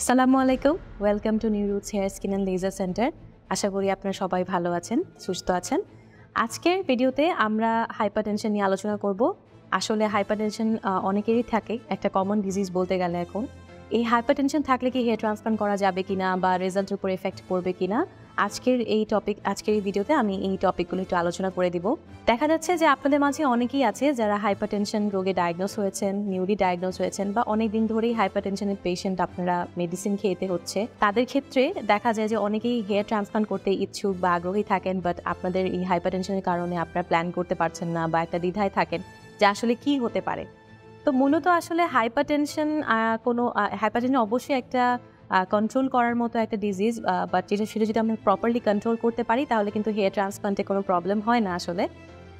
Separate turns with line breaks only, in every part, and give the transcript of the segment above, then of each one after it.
আসসালামু আলাইকুম, welcome to New Roots hair skin and laser centre. আশা করি আপনারা সবাই ভালো আছেন, সুস্থ আছেন। আজকের ভিডিওতে আমরা হাইপারটেনশন নিয়ে আলোচনা করব। আসলে হাইপারটেনশন অনেকেরই থাকে, একটা কমন ডিজিজ বলতে গেলে এখন। এই হাইপারটেনশন থাকলে কি হেয়ার ট্রান্সপ্লান্ট করা যাবে কিনা বা রেজাল্টের উপর এফেক্ট পড়বে কিনা, আজকের এই ভিডিওতে আমি এই টপিকগুলো একটু আলোচনা করে দিব। দেখা যাচ্ছে যে আপনাদের মাঝে অনেকেই আছে যারা হাইপারটেনশন রোগে ডায়াগনোস হয়েছেন, নিউলি ডায়াগনোস হয়েছেন, বা অনেক দিন ধরেই হাইপারটেনশনের পেশেন্ট আপনারা মেডিসিন খেতে হচ্ছে। তাদের ক্ষেত্রে দেখা যায় যে অনেকেই হেয়ার ট্রান্সপ্লান্ট করতে ইচ্ছুক বা আগ্রহী থাকেন, বাট আপনাদের এই হাইপারটেনশনের কারণে আপনারা প্ল্যান করতে পারছেন না বা একটা দ্বিধায় থাকেন যে আসলে কি হতে পারে। তো মূলত আসলে হাইপারটেনশন অবশ্যই একটা কন্ট্রোল করার মতো একটা ডিজিজ, বাট সেটা যদি আমরা প্রপারলি কন্ট্রোল করতে পারি তাহলে কিন্তু হেয়ার ট্রান্সপ্লান্টে কোনো প্রবলেম হয় না। আসলে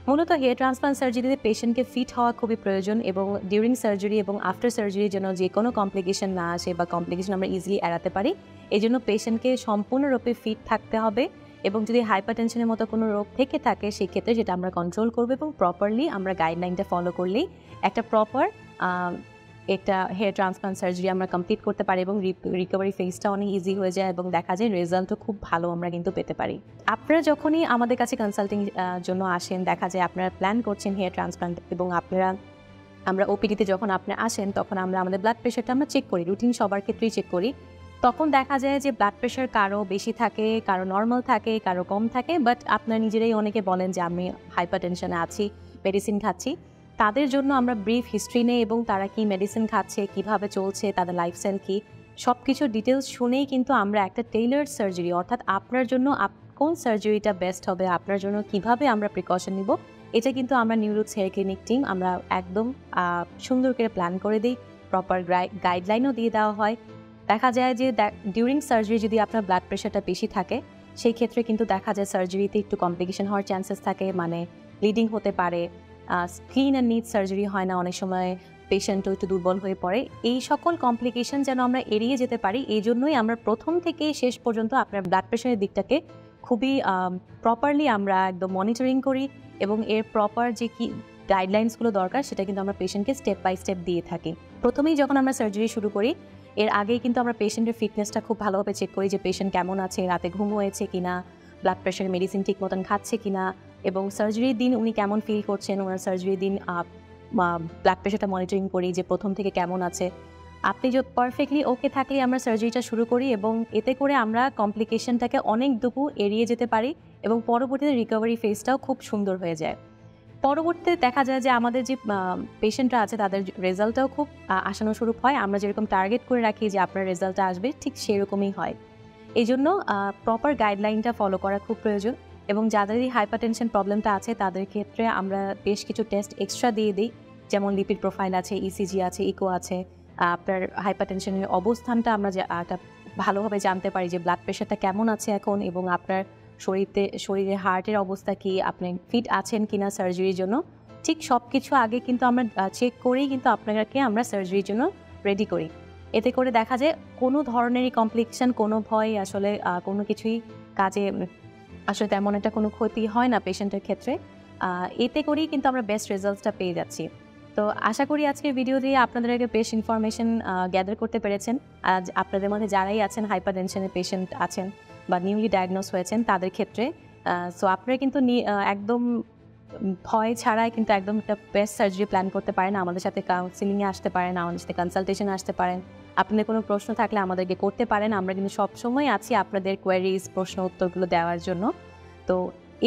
মূলত হেয়ার ট্রান্সপ্লান্ট সার্জারিতে পেশেন্টকে ফিট হওয়া খুবই প্রয়োজন, এবং ডিউরিং সার্জারি এবং আফটার সার্জারি যেন যে কোনো কমপ্লিকেশন না আসে বা কমপ্লিকেশন আমরা ইজিলি এড়াতে পারি, এই জন্য পেশেন্টকে সম্পূর্ণরূপে ফিট থাকতে হবে। এবং যদি হাইপারটেনশনের মতো কোনো রোগ থেকে থাকে সেই ক্ষেত্রে যেটা আমরা কন্ট্রোল করবো এবং প্রপারলি আমরা গাইডলাইনটা ফলো করলেই একটা প্রপার একটা হেয়ার ট্রান্সপ্লান্ট সার্জারি আমরা কমপ্লিট করতে পারি এবং রিকভারি ফেজটা অনেক ইজি হয়ে যায় এবং দেখা যায় রেজাল্টও খুব ভালো আমরা কিন্তু পেতে পারি। আপনারা যখনই আমাদের কাছে কনসাল্টিং জন্য আসেন, দেখা যায় আপনারা প্ল্যান করছেন হেয়ার ট্রান্সপ্লান্ট, এবং আমরা ওপিডিতে যখন আপনি আসেন তখন আমরা আমাদের ব্লাড প্রেশারটা আমরা চেক করি, রুটিন সবার ক্ষেত্রেই চেক করি। তখন দেখা যায় যে ব্লাড প্রেশার কারো বেশি থাকে, কারো নর্মাল থাকে, কারো কম থাকে, বাট আপনারা নিজেরাই অনেকে বলেন যে আমি হাইপারটেনশনে আছি, মেডিসিন খাচ্ছি। তাদের জন্য আমরা ব্রিফ হিস্ট্রি নেই এবং তারা কি মেডিসিন খাচ্ছে, কিভাবে চলছে, তাদের লাইফস্টাইল কি, সব কিছু ডিটেলস শুনেই কিন্তু আমরা একটা টেইলার্ড সার্জারি, অর্থাৎ আপনার জন্য কোন সার্জারিটা বেস্ট হবে, আপনার জন্য কিভাবে আমরা প্রিকশন নিব, এটা কিন্তু আমরা New Roots hair clinic team আমরা একদম সুন্দর করে প্ল্যান করে দিই। প্রপার গাইডলাইনও দিয়ে দেওয়া হয়। দেখা যায় যে ডিউরিং সার্জারি যদি আপনার ব্লাড প্রেশারটা বেশি থাকে, সেই ক্ষেত্রে কিন্তু দেখা যায় সার্জারিতে একটু কমপ্লিকেশন হওয়ার চান্সেস থাকে, মানে ব্লিডিং হতে পারে, ক্লিন অ্যান্ড নিট সার্জারি হয় না, অনেক সময় পেশেন্টও একটু দুর্বল হয়ে পড়ে। এই সকল কমপ্লিকেশন যেন আমরা এড়িয়ে যেতে পারি, এই জন্যই আমরা প্রথম থেকে শেষ পর্যন্ত আপনার ব্লাড প্রেশারের দিকটাকে খুবই প্রপারলি আমরা একদম মনিটরিং করি, এবং এর প্রপার যে কি গাইডলাইন্সগুলো দরকার সেটা কিন্তু আমরা পেশেন্টকে স্টেপ বাই স্টেপ দিয়ে থাকি। প্রথমেই যখন আমরা সার্জারি শুরু করি এর আগেই কিন্তু আমরা পেশেন্টের ফিটনেসটা খুব ভালোভাবে চেক করি, যে পেশেন্ট কেমন আছে, রাতে ঘুম হয়েছে কিনা, ব্লাড প্রেশারের মেডিসিন ঠিক মতন খাচ্ছে কিনা, এবং সার্জারির দিন উনি কেমন ফিল করছেন, ওনার সার্জারির দিন ব্লাড প্রেশারটা মনিটরিং করি যে প্রথম থেকে কেমন আছে। আপনি যদি পারফেক্টলি ওকে থাকলে আমরা সার্জারিটা শুরু করি, এবং এতে করে আমরা কমপ্লিকেশনটাকে অনেকটুকু এড়িয়ে যেতে পারি এবং পরবর্তীতে রিকভারি ফেজটাও খুব সুন্দর হয়ে যায়। পরবর্তীতে দেখা যায় যে আমাদের যে পেশেন্টরা আছে তাদের রেজাল্টটাও খুব আশানুরূপ হয়। আমরা যেরকম টার্গেট করে রাখি যে আপনার রেজাল্টটা আসবে, ঠিক সেরকমই হয়। এই জন্য প্রপার গাইডলাইনটা ফলো করা খুব প্রয়োজন, এবং যাদেরই হাইপারটেনশন প্রবলেমটা আছে তাদের ক্ষেত্রে আমরা বেশ কিছু টেস্ট এক্সট্রা দিয়ে দিই, যেমন লিপিড প্রোফাইল আছে, ইসিজি আছে, ইকো আছে। আপনার হাইপারটেনশনের অবস্থানটা আমরা একটা ভালোভাবে জানতে পারি যে ব্লাড প্রেশারটা কেমন আছে এখন, এবং আপনার শরীরে হার্টের অবস্থা কি, আপনি ফিট আছেন কিনা সার্জারির জন্য। ঠিক সব কিছু আগে কিন্তু আমরা চেক করেই কিন্তু আপনাকে আমরা সার্জারির জন্য রেডি করি। এতে করে দেখা যায় কোনো ধরনেরই কমপ্লিকেশন, কোনো ভয়, আসলে কোনো কিছুই কাজে আসলে তেমন একটা কোনো ক্ষতি হয় না পেশেন্টের ক্ষেত্রে। এতে করেই কিন্তু আমরা বেস্ট রেজাল্টসটা পেয়ে যাচ্ছি। তো আশা করি আজকের ভিডিও দিয়ে আপনাদের বেশ ইনফরমেশন গ্যাদার করতে পেরেছেন। আজ আপনাদের মধ্যে যারাই আছেন হাইপারটেনশনের পেশেন্ট আছেন বা নিউলি ডায়াগনোস হয়েছেন তাদের ক্ষেত্রে, সো আপনারা কিন্তু একদম ভয় ছাড়াই কিন্তু একদম একটা বেস্ট সার্জারি প্ল্যান করতে পারেন। আমাদের সাথে কাউন্সিলিংয়ে আসতে পারেন, আমাদের সাথে কনসালটেশনে আসতে পারেন। আপনাদের কোনো প্রশ্ন থাকলে আমাদেরকে করতে পারেন, আমরা কিন্তু সবসময় আছি আপনাদের কোয়ারিজ, প্রশ্ন উত্তরগুলো দেওয়ার জন্য। তো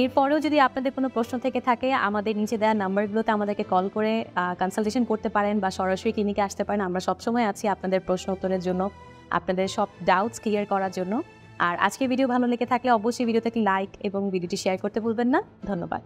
এরপরেও যদি আপনাদের কোনো প্রশ্ন থেকে থাকে, আমাদের নিচে দেওয়া নাম্বারগুলোতে আমাদেরকে কল করে কনসালটেশন করতে পারেন বা সরাসরি ক্লিনিকে আসতে পারেন। আমরা সবসময় আছি আপনাদের প্রশ্ন উত্তরের জন্য, আপনাদের সব ডাউটস ক্লিয়ার করার জন্য। আর আজকে ভিডিও ভালো লেগে থাকলে অবশ্যই ভিডিওতে লাইক এবং ভিডিওটি শেয়ার করতে ভুলবেন না। ধন্যবাদ।